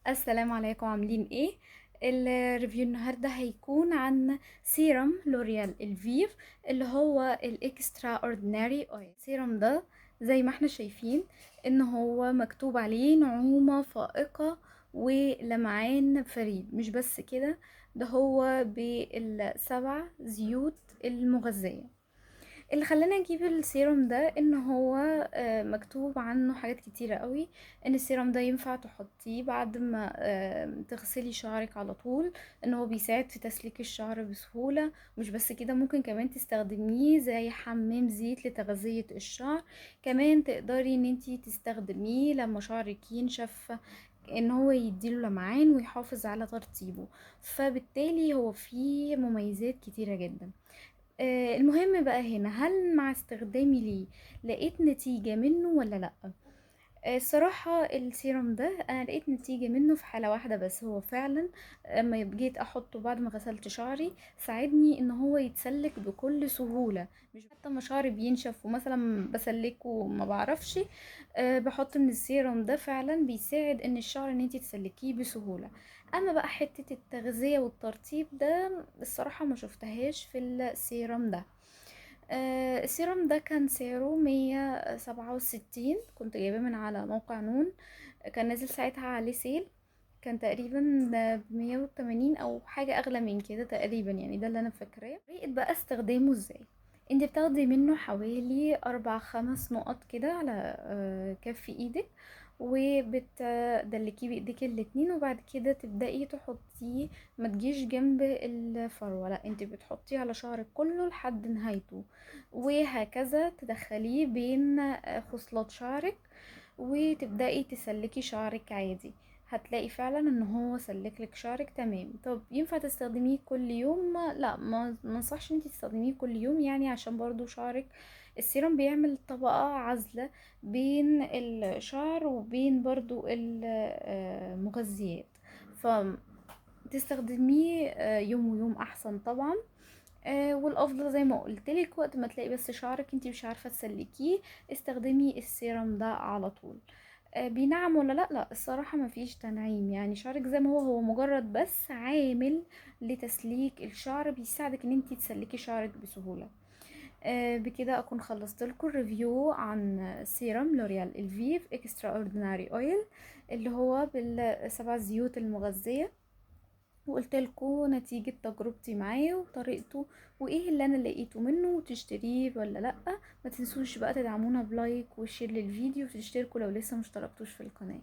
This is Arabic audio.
السلام عليكم، عاملين ايه؟ الريفيو النهارده هيكون عن سيرم لوريال الفيف اللي هو الاكسترا اورديناري اويل. السيرم ده زي ما احنا شايفين ان هو مكتوب عليه نعومة فائقة ولمعان فريد. مش بس كده، ده هو بالسبع زيوت المغذية. اللي خلاني اجيب السيروم ده ان هو مكتوب عنه حاجات كتيرة قوي. ان السيروم ده ينفع تحطيه بعد ما تغسلي شعرك على طول، ان هو بيساعد في تسليك الشعر بسهولة. مش بس كده، ممكن كمان تستخدميه زي حمام زيت لتغذية الشعر. كمان تقدري ان انتي تستخدميه لما شعرك ينشف، ان هو يديله لمعان ويحافظ على ترطيبه. فبالتالي هو فيه مميزات كتيرة جدا. المهم بقى هنا، هل مع استخدامي ليه لقيت نتيجة منه ولا لأ؟ الصراحة السيروم ده انا لقيت نتيجة منه في حالة واحدة بس. هو فعلا لما جيت احطه بعد ما غسلت شعري ساعدني ان هو يتسلك بكل سهولة. مش حتى ما شعري بينشف ومثلا بسلكه وما بعرفش، بحط من السيروم ده فعلا بيساعد ان الشعر ان انتي تسلكيه بسهولة. اما بقى حتة التغذية والترطيب ده الصراحة ما شفتهاش في السيروم ده. السيروم ده كان سعره 167، كنت جايباه من على موقع نون. كان نازل ساعتها عليه سيل، كان تقريبا ب180 او حاجة اغلى من كده تقريبا، يعني ده اللي انا فاكراه. طريقة بقى استخدامه ازاي؟ انت بتاخدي منه حوالي 4 5 نقط كده على كف ايدك، وبتدلكيه بايديك الاتنين، وبعد كده تبدأي تحطيه. ما تجيش جنب الفروة، لا انت بتحطيه على شعرك كله لحد نهايته، وهكذا تدخليه بين خصلات شعرك، وتبدأي تسلكي شعرك عادي. هتلاقي فعلا ان هو سلك لك شعرك تمام. طب ينفع تستخدميه كل يوم؟ لا، ما ننصحش انتي تستخدميه كل يوم، يعني عشان برضو شعرك السيرم بيعمل طبقة عازلة بين الشعر وبين برضو المغذيات. فتستخدميه يوم ويوم احسن طبعا. والافضل زي ما قلتلك، وقت ما تلاقي بس شعرك انتي مش عارفة تسلكيه استخدمي السيرم ده على طول. بينعم ولا لا؟ لا الصراحة مفيش تنعيم، يعني شعرك زي ما هو مجرد بس عامل لتسليك الشعر، بيساعدك ان انتي تسلكي شعرك بسهولة. بكده اكون خلصت لكم الريفيو عن سيرم لوريال الفيف اكسترا اورديناري اويل، اللي هو بالسبع زيوت المغذية. وقلت لكم نتيجة تجربتي معاه وطريقته، وايه اللي انا لقيته منه، وتشتريه ولا لا. ما تنسوش بقى تدعمونا بلايك وشير للفيديو، وتشتركوا لو لسه مشتركتوش في القناة.